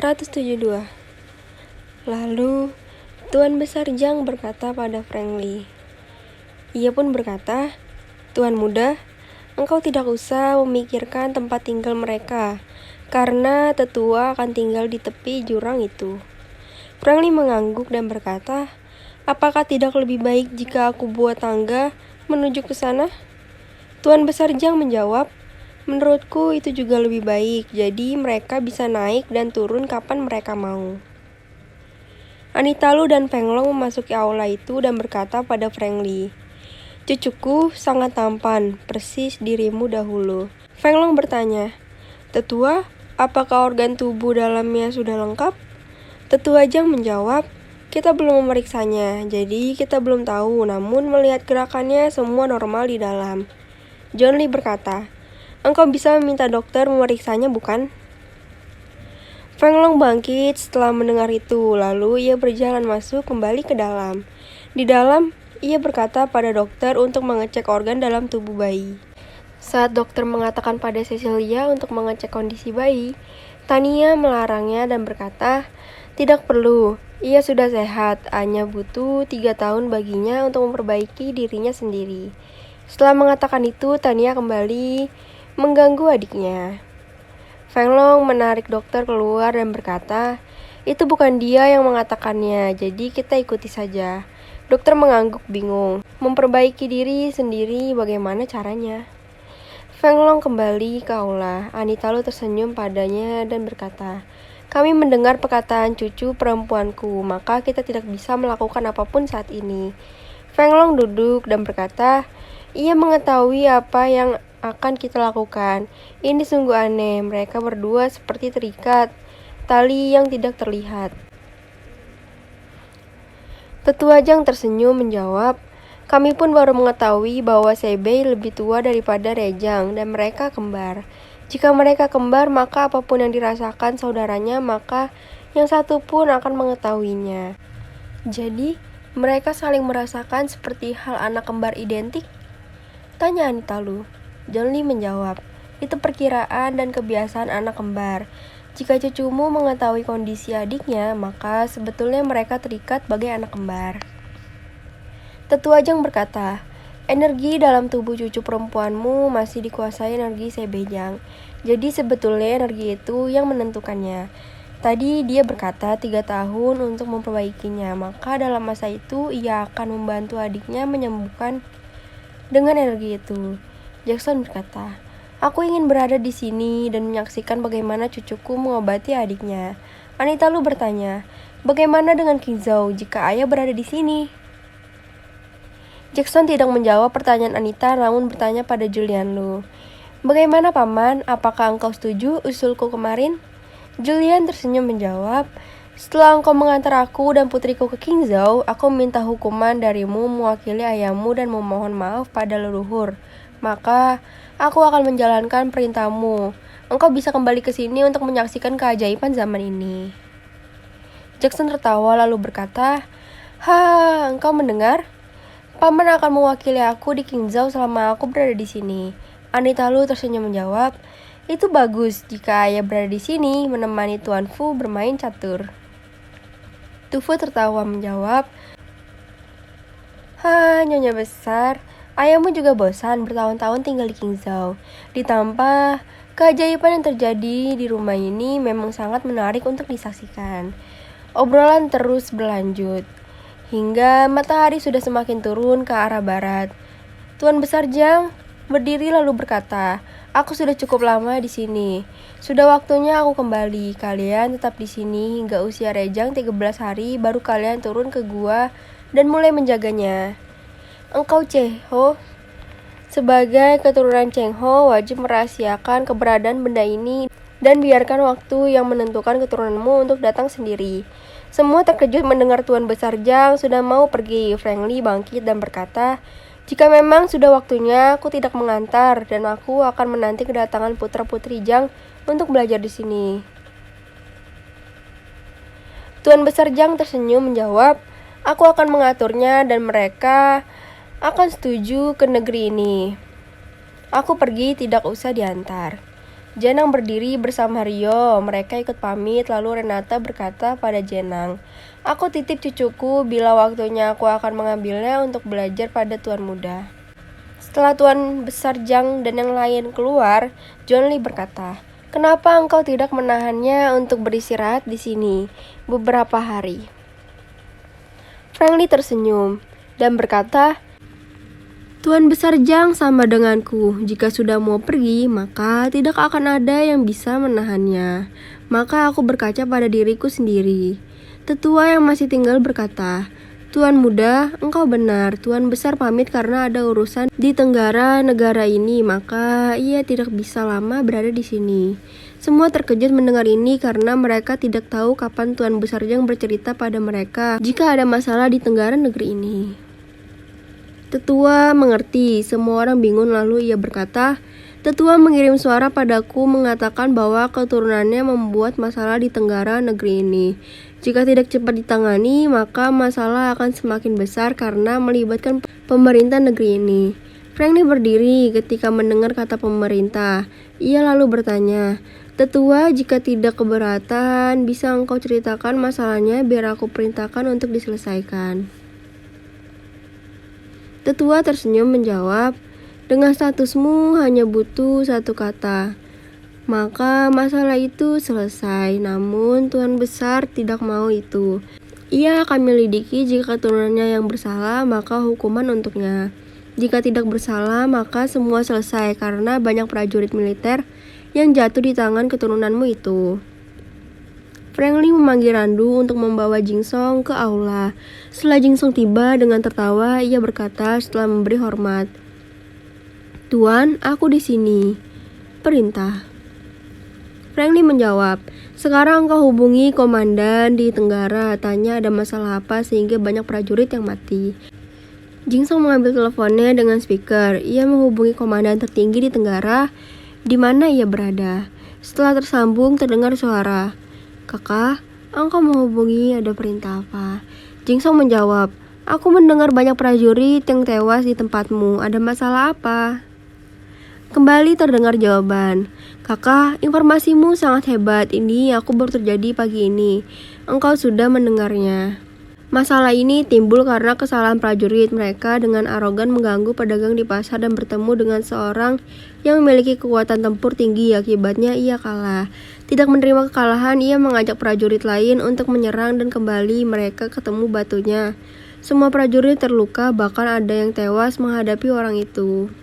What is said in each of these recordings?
172. Lalu, Tuan Besar Zhang berkata pada Frankly. Ia pun berkata, "Tuan muda, engkau tidak usah memikirkan tempat tinggal mereka, karena tetua akan tinggal di tepi jurang itu." Frankly mengangguk dan berkata, "Apakah tidak lebih baik jika aku buat tangga menuju ke sana?" Tuan Besar Zhang menjawab, "Menurutku itu juga lebih baik, jadi mereka bisa naik dan turun kapan mereka mau." Anita Lu dan Feng Long memasuki aula itu dan berkata pada Frankly, "Cucuku sangat tampan, persis dirimu dahulu." Feng Long bertanya, "Tetua, apakah organ tubuh dalamnya sudah lengkap?" Tetua Zhang menjawab, "Kita belum memeriksanya, jadi kita belum tahu, namun melihat gerakannya semua normal di dalam." John Lee berkata, "Engkau bisa meminta dokter memeriksanya, bukan?" Feng Long bangkit setelah mendengar itu, lalu ia berjalan masuk kembali ke dalam. Di dalam, ia berkata pada dokter untuk mengecek organ dalam tubuh bayi. Saat dokter mengatakan pada Cecilia untuk mengecek kondisi bayi, Tania melarangnya dan berkata, "Tidak perlu, ia sudah sehat, hanya butuh 3 tahun baginya untuk memperbaiki dirinya sendiri." Setelah mengatakan itu, Tania kembali mengganggu adiknya. Feng Long menarik dokter keluar dan berkata, "Itu bukan dia yang mengatakannya, jadi kita ikuti saja." Dokter mengangguk bingung. Memperbaiki diri sendiri bagaimana caranya? Feng Long kembali ke aula. Anita Lu tersenyum padanya dan berkata, "Kami mendengar perkataan cucu perempuanku, maka kita tidak bisa melakukan apapun saat ini." Feng Long duduk dan berkata, "Ia mengetahui apa yang akan kita lakukan. Ini sungguh aneh, mereka berdua seperti terikat tali yang tidak terlihat." Tetua Zhang tersenyum menjawab, "Kami pun baru mengetahui bahwa Sebei lebih tua daripada Rejang dan mereka kembar. Jika mereka kembar, maka apapun yang dirasakan saudaranya, maka yang satu pun akan mengetahuinya. Jadi, mereka saling merasakan seperti hal anak kembar identik?" Tanya Anita Lu. John Lee menjawab, "Itu perkiraan dan kebiasaan anak kembar. Jika cucumu mengetahui kondisi adiknya, maka sebetulnya mereka terikat bagai anak kembar." Tetua Zhang berkata, "Energi dalam tubuh cucu perempuanmu masih dikuasai energi Sebei Zhang. Jadi sebetulnya energi itu yang menentukannya. Tadi dia berkata 3 tahun untuk memperbaikinya, maka dalam masa itu ia akan membantu adiknya menyembuhkan dengan energi itu." Jackson berkata, "Aku ingin berada di sini dan menyaksikan bagaimana cucuku mengobati adiknya." Anita Lu bertanya, "Bagaimana dengan King Zhao jika ayah berada di sini?" Jackson tidak menjawab pertanyaan Anita, namun bertanya pada Julian Lu, "Bagaimana paman, apakah engkau setuju usulku kemarin?" Julian tersenyum menjawab, "Setelah engkau mengantar aku dan putriku ke King Zhao, aku meminta hukuman darimu mewakili ayahmu dan memohon maaf pada leluhur. Maka, aku akan menjalankan perintahmu. Engkau bisa kembali ke sini untuk menyaksikan keajaiban zaman ini." Jackson tertawa lalu berkata, engkau mendengar? Paman akan mewakili aku di King Zhao selama aku berada di sini." Anita Lu tersenyum menjawab, "Itu bagus jika ayah berada di sini menemani Tuan Fu bermain catur." Tu Fu tertawa menjawab, Nyonya besar, ayahmu juga bosan bertahun-tahun tinggal di King Zhao. Ditambah, keajaiban yang terjadi di rumah ini memang sangat menarik untuk disaksikan." Obrolan terus berlanjut, hingga matahari sudah semakin turun ke arah barat. Tuan Besar Zhang berdiri lalu berkata, "Aku sudah cukup lama di sini. Sudah waktunya aku kembali. Kalian tetap di sini hingga usia Rejang 13 hari, baru kalian turun ke gua dan mulai menjaganya. Engkau Che Ho, sebagai keturunan Cheng Ho, wajib merahasiakan keberadaan benda ini dan biarkan waktu yang menentukan keturunanmu untuk datang sendiri." Semua terkejut mendengar Tuan Besar Zhang sudah mau pergi. Frankly bangkit dan berkata, "Jika memang sudah waktunya, aku tidak mengantar dan aku akan menanti kedatangan putra-putri Zhang untuk belajar di sini." Tuan Besar Zhang tersenyum menjawab, "Aku akan mengaturnya dan mereka akan setuju ke negeri ini. Aku pergi, tidak usah diantar." Jenang berdiri bersama Rio. Mereka ikut pamit, lalu Renata berkata pada Jenang, "Aku titip cucuku, bila waktunya aku akan mengambilnya untuk belajar pada Tuan Muda." Setelah Tuan Besar Jang dan yang lain keluar, John Lee berkata, "Kenapa engkau tidak menahannya untuk beristirahat di sini beberapa hari?" Frank Lee tersenyum dan berkata, "Tuan Besar Jang sama denganku. Jika sudah mau pergi, maka tidak akan ada yang bisa menahannya." Maka aku berkaca pada diriku sendiri. Tetua yang masih tinggal berkata, "Tuan Muda, engkau benar. Tuan Besar pamit karena ada urusan di tenggara negara ini, maka ia tidak bisa lama berada di sini." Semua terkejut mendengar ini karena mereka tidak tahu kapan Tuan Besar Jang bercerita pada mereka jika ada masalah di tenggara negeri ini. Tetua mengerti, semua orang bingung, lalu ia berkata, "Tetua mengirim suara padaku mengatakan bahwa keturunannya membuat masalah di tenggara negeri ini. Jika tidak cepat ditangani, maka masalah akan semakin besar karena melibatkan pemerintah negeri ini." Frank Lee berdiri ketika mendengar kata pemerintah. Ia lalu bertanya, "Tetua, jika tidak keberatan, bisa engkau ceritakan masalahnya biar aku perintahkan untuk diselesaikan." Tetua tersenyum menjawab, "Dengan statusmu hanya butuh satu kata, maka masalah itu selesai. Namun Tuan Besar tidak mau itu. Ia akan menyelidiki jika keturunannya yang bersalah, maka hukuman untuknya. Jika tidak bersalah, maka semua selesai karena banyak prajurit militer yang jatuh di tangan keturunanmu itu." Frank Lee memanggil Randu untuk membawa Jingsong ke aula. Setelah Jingsong tiba dengan tertawa, ia berkata setelah memberi hormat, "Tuan, aku di sini. Perintah." Frank Lee menjawab, "Sekarang engkau hubungi komandan di Tenggara, tanya ada masalah apa sehingga banyak prajurit yang mati." Jingsong mengambil teleponnya dengan speaker. Ia menghubungi komandan tertinggi di Tenggara, di mana ia berada. Setelah tersambung, terdengar suara, "Kakak, engkau menghubungi, ada perintah apa?" Jingsong menjawab, "Aku mendengar banyak prajurit yang tewas di tempatmu. Ada masalah apa?" Kembali terdengar jawaban, "Kakak, informasimu sangat hebat. Ini aku baru terjadi pagi ini. Engkau sudah mendengarnya. Masalah ini timbul karena kesalahan prajurit. Mereka dengan arogan mengganggu pedagang di pasar dan bertemu dengan seorang yang memiliki kekuatan tempur tinggi. Akibatnya ia kalah. Tidak menerima kekalahan, ia mengajak prajurit lain untuk menyerang dan kembali mereka ketemu batunya. Semua prajurit terluka, bahkan ada yang tewas menghadapi orang itu."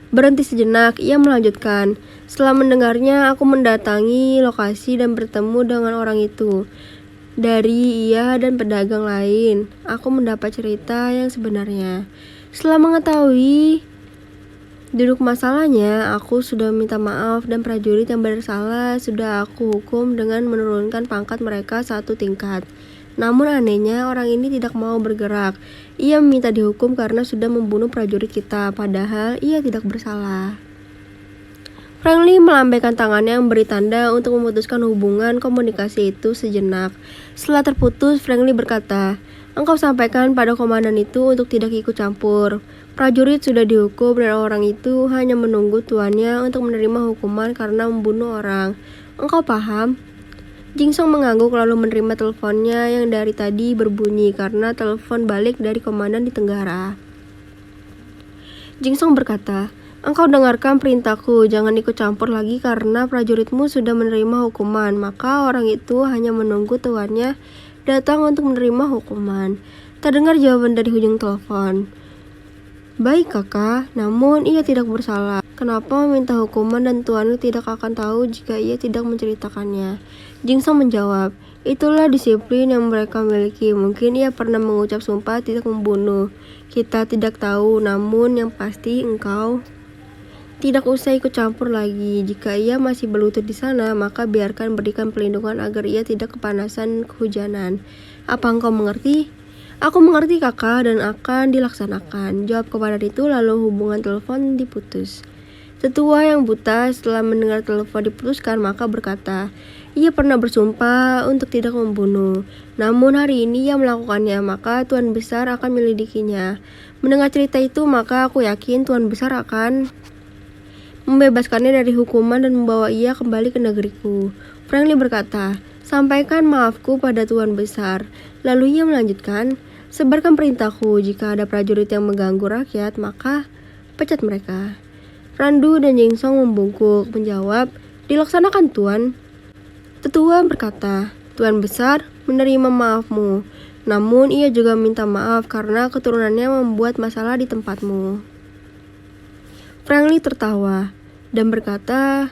Berhenti sejenak, ia melanjutkan, "Setelah mendengarnya, aku mendatangi lokasi dan bertemu dengan orang itu. Dari ia dan pedagang lain, aku mendapat cerita yang sebenarnya. Setelah mengetahui duduk masalahnya, aku sudah minta maaf dan prajurit yang bersalah sudah aku hukum dengan menurunkan pangkat mereka satu tingkat. Namun anehnya orang ini tidak mau bergerak. Ia meminta dihukum karena sudah membunuh prajurit kita, padahal ia tidak bersalah." Frank Lee melambaikan tangannya memberi tanda untuk memutuskan hubungan komunikasi itu sejenak. Setelah terputus, Frank Lee berkata, "Engkau sampaikan pada komandan itu untuk tidak ikut campur. Prajurit sudah dihukum dan orang itu hanya menunggu tuannya untuk menerima hukuman karena membunuh orang. Engkau paham?" Jingsong mengangguk lalu menerima teleponnya yang dari tadi berbunyi karena telepon balik dari komandan di Tenggara. Jingsong berkata, "Engkau dengarkan perintahku, jangan ikut campur lagi karena prajuritmu sudah menerima hukuman, maka orang itu hanya menunggu tuannya datang untuk menerima hukuman." Terdengar jawaban dari ujung telepon, "Baik kakak, namun ia tidak bersalah. Kenapa meminta hukuman dan tuannya tidak akan tahu jika ia tidak menceritakannya?" Jingsong menjawab, "Itulah disiplin yang mereka miliki. Mungkin ia pernah mengucap sumpah tidak membunuh. Kita tidak tahu, namun yang pasti engkau tidak usah ikut campur lagi. Jika ia masih berlutut di sana, maka biarkan berikan perlindungan agar ia tidak kepanasan kehujanan. Apa engkau mengerti?" "Aku mengerti kakak dan akan dilaksanakan," jawab komandan itu, lalu hubungan telepon diputus. Tetua yang buta setelah mendengar telepon diputuskan maka berkata, ia pernah bersumpah untuk tidak membunuh. Namun hari ini ia melakukannya, maka Tuan Besar akan menyelidikinya. Mendengar cerita itu, maka aku yakin Tuan Besar akan membebaskannya dari hukuman dan membawa ia kembali ke negeriku. Franklin berkata, sampaikan maafku pada Tuan Besar. Lalu ia melanjutkan, sebarkan perintahku, jika ada prajurit yang mengganggu rakyat, maka pecat mereka. Randu dan Jingsong membungkuk, menjawab, dilaksanakan Tuan. Tetua berkata, Tuan Besar menerima maafmu, namun ia juga minta maaf karena keturunannya membuat masalah di tempatmu. Franklin tertawa dan berkata,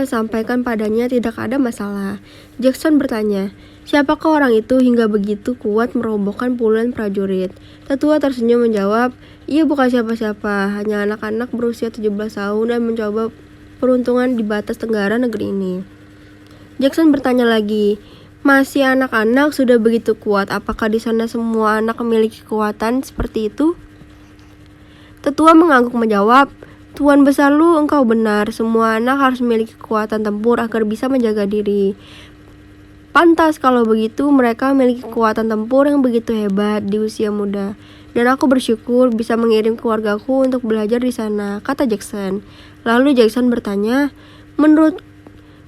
sampaikan padanya tidak ada masalah. Jackson bertanya, siapakah orang itu hingga begitu kuat merobohkan puluhan prajurit? Tetua tersenyum menjawab, ia bukan siapa-siapa, hanya anak-anak berusia 17 tahun dan mencoba peruntungan di batas tenggara negeri ini. Jackson bertanya lagi, masih anak-anak sudah begitu kuat, apakah di sana semua anak memiliki kekuatan seperti itu? Tetua mengangguk menjawab, Tuan Besar Lu, engkau benar, semua anak harus memiliki kekuatan tempur agar bisa menjaga diri. Pantas kalau begitu mereka memiliki kekuatan tempur yang begitu hebat di usia muda. Dan aku bersyukur bisa mengirim keluargaku untuk belajar di sana, kata Jackson. Lalu Jackson bertanya, menurut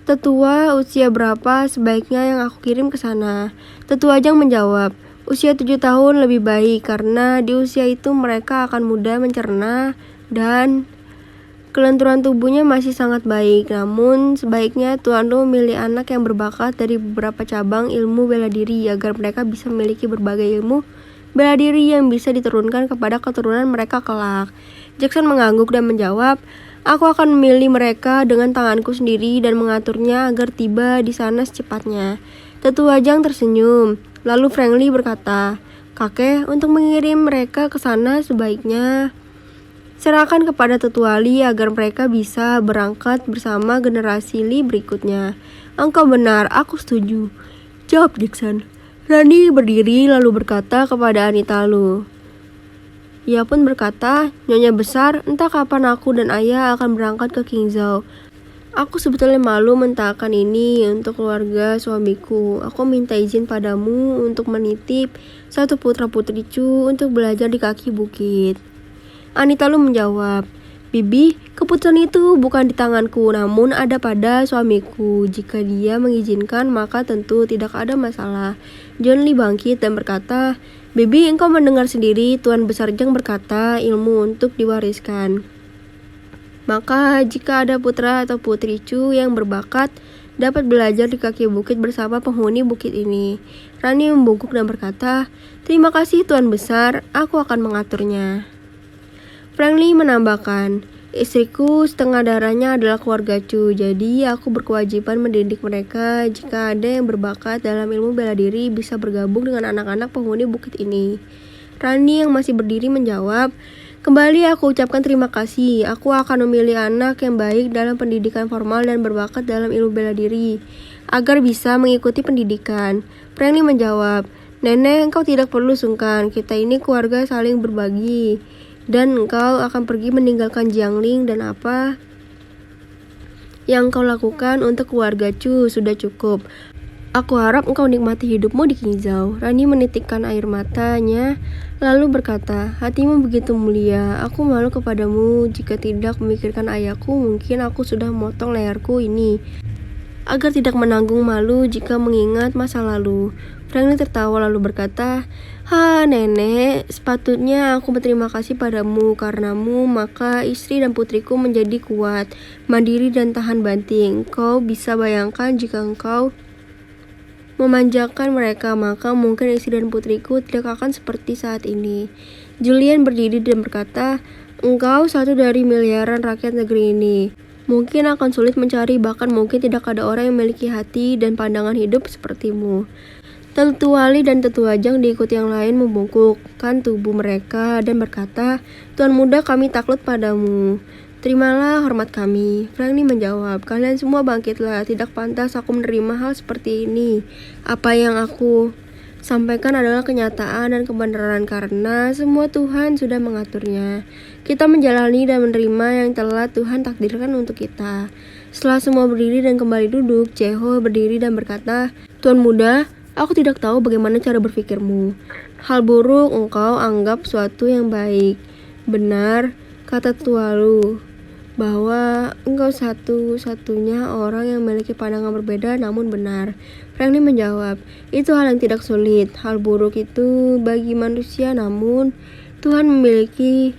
Tetua, usia berapa sebaiknya yang aku kirim ke sana? Tetua Jang menjawab, usia 7 tahun lebih baik karena di usia itu mereka akan mudah mencerna dan kelenturan tubuhnya masih sangat baik. Namun sebaiknya Tuan Lu memilih anak yang berbakat dari beberapa cabang ilmu bela diri agar mereka bisa memiliki berbagai ilmu bela diri yang bisa diturunkan kepada keturunan mereka kelak. Jackson mengangguk dan menjawab, aku akan memilih mereka dengan tanganku sendiri dan mengaturnya agar tiba di sana secepatnya. Tetua Jang tersenyum. Lalu Franklin berkata, kakek, untuk mengirim mereka ke sana sebaiknya serahkan kepada Tetua Li agar mereka bisa berangkat bersama generasi Li berikutnya. Engkau benar, aku setuju, jawab Jackson. Rani berdiri lalu berkata kepada Anita Lu. Ia pun berkata, Nyonya Besar, entah kapan aku dan ayah akan berangkat ke Qingzhou. Aku sebetulnya malu mentahkan ini untuk keluarga suamiku. Aku minta izin padamu untuk menitip satu putra-putri Chu untuk belajar di kaki bukit. Anita Lu menjawab, Bibi, keputusan itu bukan di tanganku, namun ada pada suamiku. Jika dia mengizinkan, maka tentu tidak ada masalah. John Lee bangkit dan berkata, Bibi, engkau mendengar sendiri, Tuan Besar Jang berkata ilmu untuk diwariskan. Maka jika ada putra atau putri Chu yang berbakat, dapat belajar di kaki bukit bersama penghuni bukit ini. Rani membungkuk dan berkata, terima kasih Tuan Besar, aku akan mengaturnya. Franklin menambahkan, istriku setengah darahnya adalah keluarga Chu, jadi aku berkewajiban mendidik mereka. Jika ada yang berbakat dalam ilmu bela diri bisa bergabung dengan anak-anak penghuni bukit ini. Rani yang masih berdiri menjawab, kembali aku ucapkan terima kasih. Aku akan memilih anak yang baik dalam pendidikan formal dan berbakat dalam ilmu bela diri agar bisa mengikuti pendidikan. Franklin menjawab, Nenek, engkau tidak perlu sungkan, kita ini keluarga saling berbagi. Dan engkau akan pergi meninggalkan Jiangling dan apa yang engkau lakukan untuk keluarga Chu sudah cukup. Aku harap engkau nikmati hidupmu di Qingzhou. Rani menitikkan air matanya lalu berkata, hatimu begitu mulia, aku malu kepadamu. Jika tidak memikirkan ayahku, mungkin aku sudah memotong leherku ini agar tidak menanggung malu jika mengingat masa lalu. Franklin tertawa lalu berkata, nenek, sepatutnya aku berterima kasih padamu. Karenamu, maka istri dan putriku menjadi kuat, mandiri dan tahan banting. Kau bisa bayangkan jika engkau memanjakan mereka, maka mungkin istri dan putriku tidak akan seperti saat ini. Julian berdiri dan berkata, engkau satu dari miliaran rakyat negeri ini. Mungkin akan sulit mencari, bahkan mungkin tidak ada orang yang memiliki hati dan pandangan hidup sepertimu. Tetua Li dan Tetua Jang diikuti yang lain membungkukkan tubuh mereka dan berkata, Tuan muda, kami takluk padamu. Terimalah hormat kami. Franklin menjawab, kalian semua bangkitlah, tidak pantas aku menerima hal seperti ini. Apa yang aku sampaikan adalah kenyataan dan kebenaran karena semua Tuhan sudah mengaturnya. Kita menjalani dan menerima yang telah Tuhan takdirkan untuk kita. Setelah semua berdiri dan kembali duduk, Cheho berdiri dan berkata, Tuan muda, aku tidak tahu bagaimana cara berpikirmu. Hal buruk engkau anggap suatu yang baik. Benar, kata Tua Lu. bahwa engkau satu-satunya orang yang memiliki pandangan berbeda namun benar. Franklin menjawab, itu hal yang tidak sulit. Hal buruk itu bagi manusia, namun Tuhan memiliki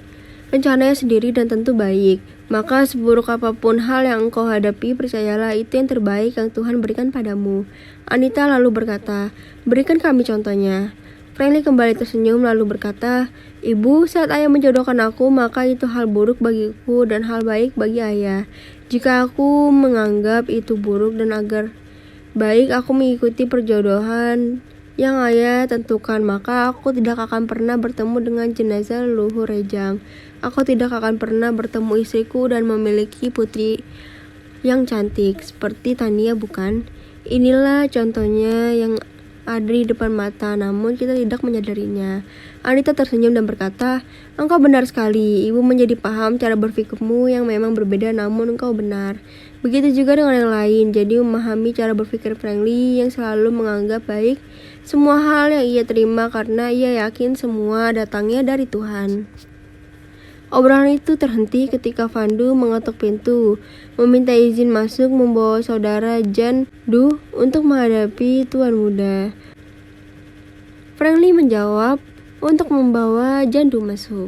rencananya sendiri dan tentu baik. Maka seburuk apapun hal yang engkau hadapi, percayalah itu yang terbaik yang Tuhan berikan padamu. Anita lalu berkata, berikan kami contohnya. Franklin kembali tersenyum lalu berkata, Ibu, saat ayah menjodohkan aku, maka itu hal buruk bagiku dan hal baik bagi ayah. Jika aku menganggap itu buruk dan agar baik aku mengikuti perjodohan yang ayah tentukan, maka aku tidak akan pernah bertemu dengan jenazah leluhur Rejang. Aku tidak akan pernah bertemu istriku dan memiliki putri yang cantik seperti Tania, bukan? Inilah contohnya yang ada di depan mata, namun kita tidak menyadarinya. Anita tersenyum dan berkata, engkau benar sekali. Ibu menjadi paham cara berpikirmu yang memang berbeda, namun engkau benar. Begitu juga dengan yang lain. Jadi memahami cara berpikir Franklin yang selalu menganggap baik semua hal yang ia terima karena ia yakin semua datangnya dari Tuhan. Obrolan itu terhenti ketika Vandu mengetuk pintu, meminta izin masuk membawa saudara Jan Du untuk menghadapi tuan muda. Franklin menjawab untuk membawa Jan Du masuk.